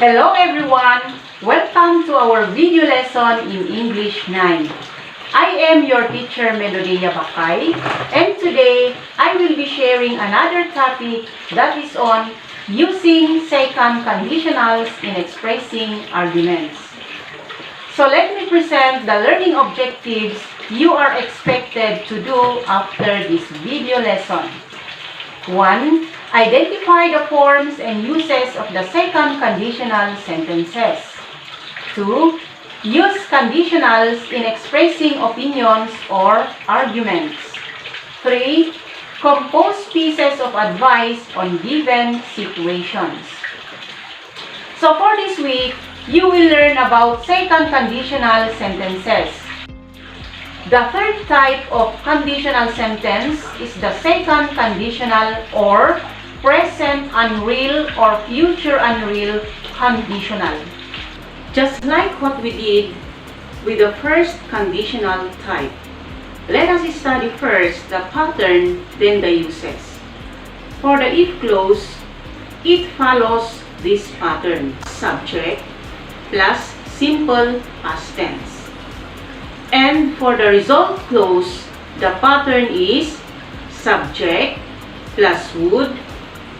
Hello everyone! Welcome to our video lesson in English 9. I am your teacher Melo Dea Baccay, and today I will be sharing another topic that is on using second conditionals in expressing arguments. So let me present the learning objectives you are expected to do after this video lesson. 1. Identify the forms and uses of the second conditional sentences. 2. Use conditionals in expressing opinions or arguments. 3. Compose pieces of advice on given situations. So for this week, you will learn about second conditional sentences. The third type of conditional sentence is the second conditional or present unreal or future unreal conditional. Just like what we did with the first conditional type. Let us study first the pattern, then the uses. For the if clause, it follows this pattern. Subject plus simple past tense. And for the result clause, the pattern is subject plus would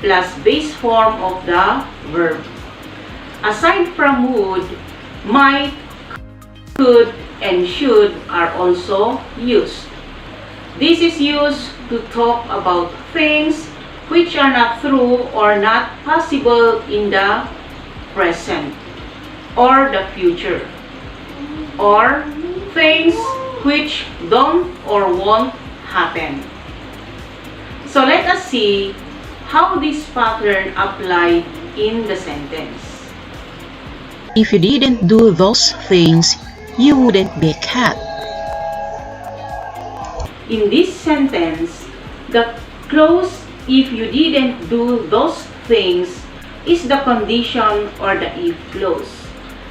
plus base form of the verb. Aside from would, might, could, and should are also used. This is used to talk about things which are not true or not possible in the present or the future, or things which don't or won't happen. So let us see how this pattern applied in the sentence. If you didn't do those things, you wouldn't be a cat. In this sentence, the clause if you didn't do those things is the condition or the if clause,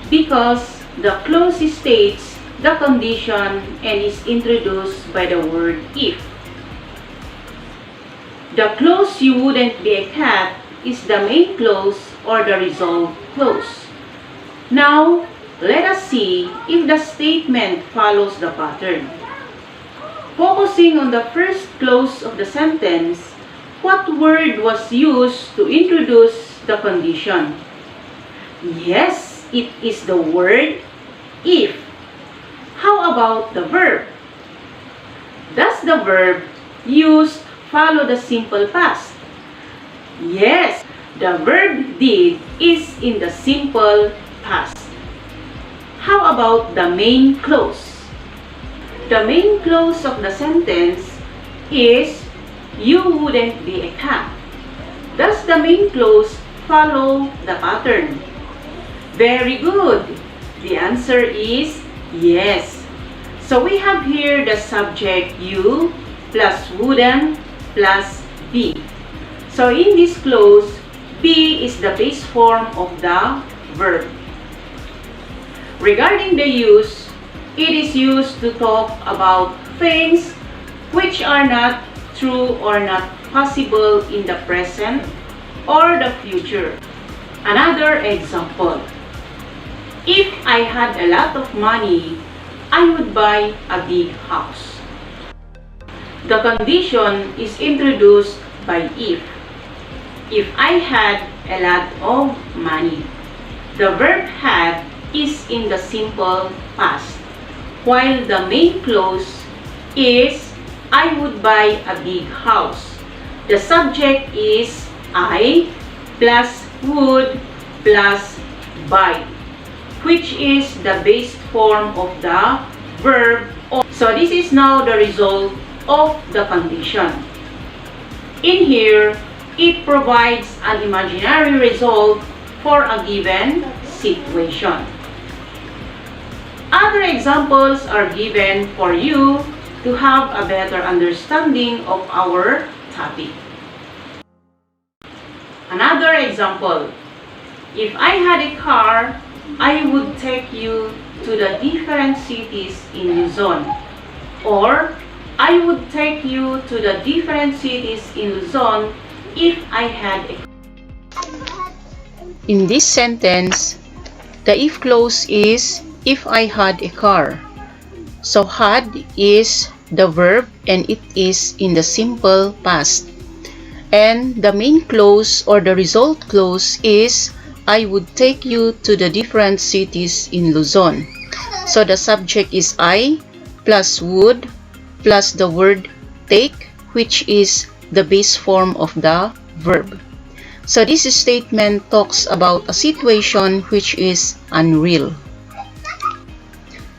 because the clause states the condition and is introduced by the word if. The clause you wouldn't be a cat is the main clause or the result clause. Now, let us see if the statement follows the pattern. Focusing on the first clause of the sentence, what word was used to introduce the condition? Yes, it is the word if. How about the verb? Does the verb used follow the simple past? Yes, the verb did is in the simple past. How about the main clause? The main clause of the sentence is you wouldn't be a cat. Does the main clause follow the pattern? Very good. The answer is yes. So we have here the subject you plus wouldn't plus be. So in this clause, be is the base form of the verb. Regarding the use, it is used to talk about things which are not true or not possible in the present or the future. Another example. If I had a lot of money, I would buy a big house. The condition is introduced by if. If I had a lot of money. The verb had is in the simple past, while the main clause is I would buy a big house. The subject is I plus would plus buy, which is the base form of the verb. So this is now the result of the condition. In here, it provides an imaginary result for a given situation. Other examples are given for you to have a better understanding of our topic. Another example. If I had a car, I would take you to the different cities in Luzon. Or, I would take you to the different cities in Luzon if I had a car. In this sentence, the if clause is if I had a car. So had is the verb and it is in the simple past. And the main clause or the result clause is I would take you to the different cities in Luzon. So the subject is I plus would plus the word take, which is the base form of the verb. So this statement talks about a situation which is unreal.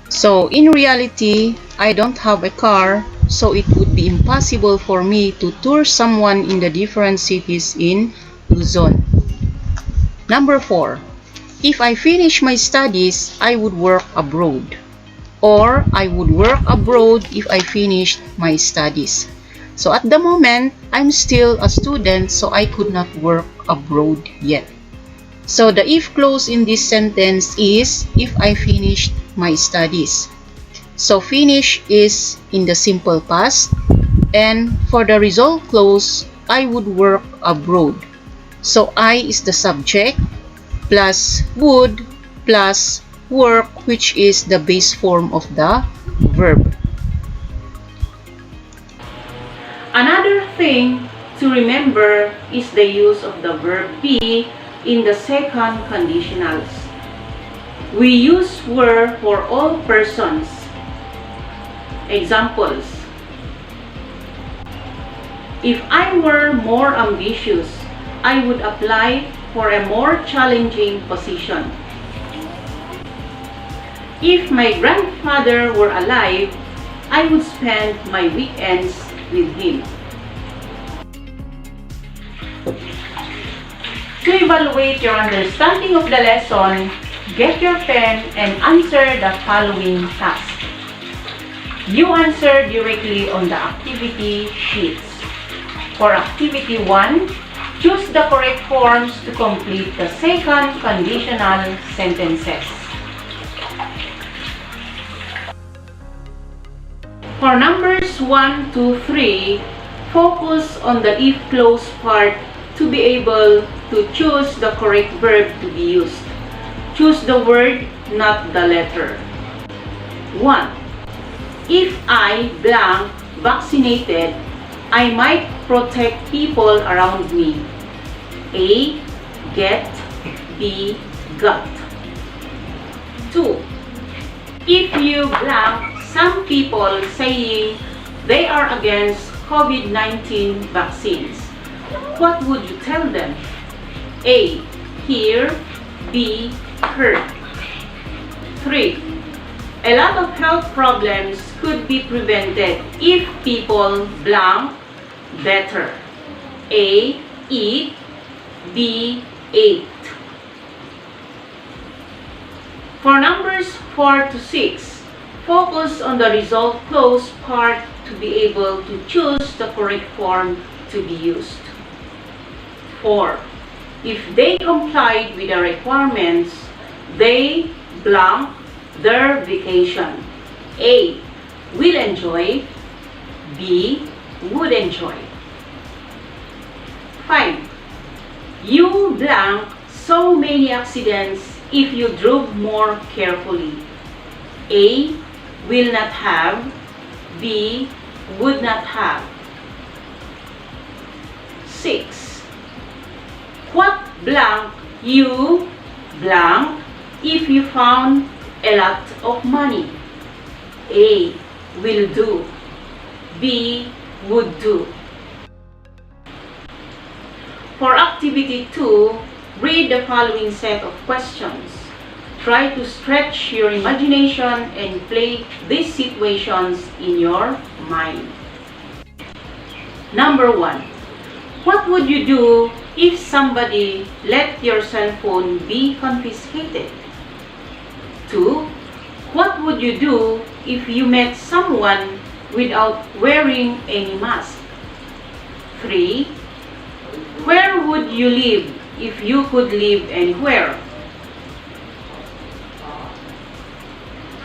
So in reality, I don't have a car, so it would be impossible for me to tour someone in the different cities in Luzon. Number 4. If I finish my studies, I would work abroad. Or I would work abroad if I finished my studies. So at the moment, I'm still a student, so I could not work abroad yet. So the if clause in this sentence is if I finished my studies. So finish is in the simple past, and for the result clause, I would work abroad. So I is the subject plus would plus work, which is the base form of the verb. Another thing to remember is the use of the verb be in the second conditionals. We use were for all persons. Examples: if I were more ambitious, I would apply for a more challenging position. If my grandfather were alive, I would spend my weekends with him. To evaluate your understanding of the lesson, get your pen and answer the following task. You answer directly on the activity sheets. For activity 1, choose the correct forms to complete the second conditional sentences. For numbers 1, 2, 3, focus on the if clause part to be able to choose the correct verb to be used. Choose the word, not the letter. 1. If I blank vaccinated, I might protect people around me. A. Get. B. Got. 2. If you blank some people saying they are against COVID-19 vaccines, what would you tell them? A. Hear. B. Heard. 3. A lot of health problems could be prevented if people blank better. A. Eat. B. Ate. For numbers 4 to 6, focus on the result clause part to be able to choose the correct form to be used. 4. If they complied with the requirements, they blank their vacation. A. Will enjoy. B. Would enjoy. 5. You blank so many accidents if you drove more carefully. A. Will not have. B. Would not have. 6. What blank you blank if you found a lot of money? A. Will do. B. Would do. For activity 2, read the following set of questions. Try to stretch your imagination and play these situations in your mind. Number 1. What would you do if somebody let your cell phone be confiscated? 2. What would you do if you met someone without wearing any mask? 3. Where would you live if you could live anywhere?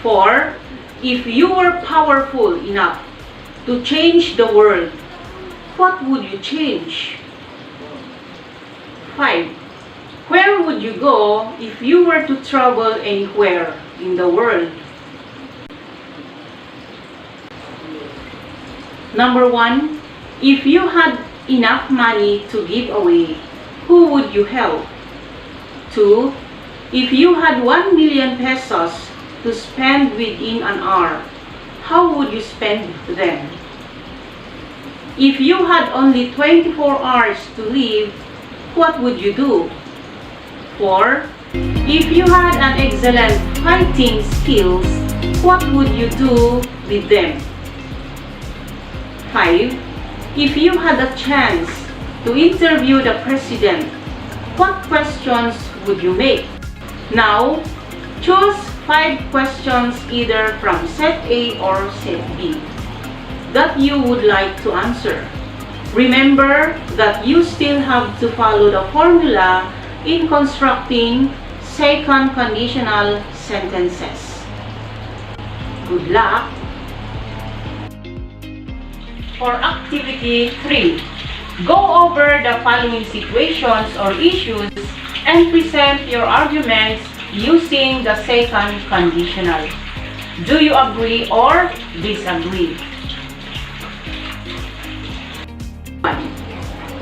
4. If you were powerful enough to change the world, what would you change? 5. Where Where would you go if you were to travel anywhere in the world? Number 1, if you had enough money to give away, who would you help? 2, if you had 1 million pesos to spend within an hour, how would you spend them? If you had only 24 hours to live, what would you do? 4, if you had an excellent fighting skills, what would you do with them? 5, if you had a chance to interview the president, what questions would you make? Now, choose 5 questions either from set A or set B that you would like to answer. Remember that you still have to follow the formula in constructing second conditional sentences. Good luck! For activity 3, go over the following situations or issues and present your arguments using the second conditional. Do you agree or disagree? 1.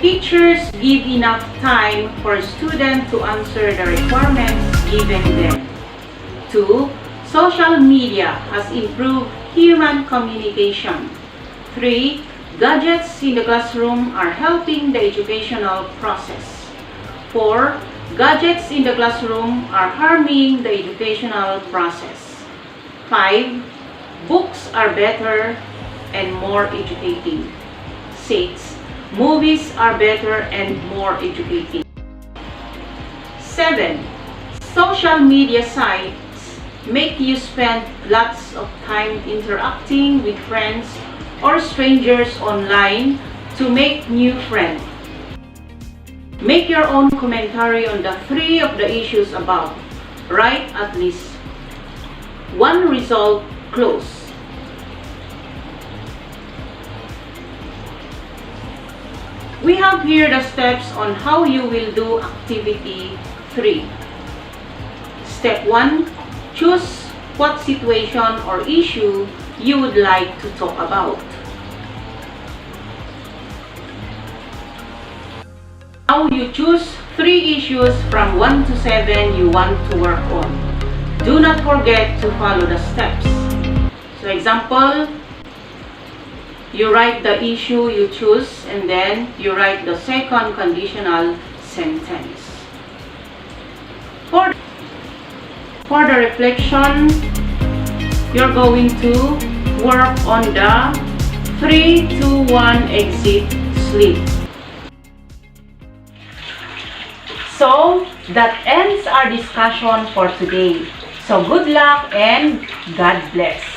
Teachers give enough time for students to answer the requirements given them. 2. Social media has improved human communication. 3. Gadgets in the classroom are helping the educational process. 4. Gadgets in the classroom are harming the educational process. 5. Books are better and more educating. 6. Movies are better and more educating. 7. Social media sites make you spend lots of time interacting with friends or strangers online to make new friends. Make your own commentary on the 3 of the issues above. Write at least 1 result close. We have here the steps on how you will do activity 3. Step 1. Choose what situation or issue you would like to talk about. Now you choose 3 issues from 1 to 7 you want to work on. Do not forget to follow the steps. So example, you write the issue you choose and then you write the second conditional sentence. For the reflection, you're going to work on the 3, 2, 1 exit sleep. So, that ends our discussion for today. So, good luck and God bless.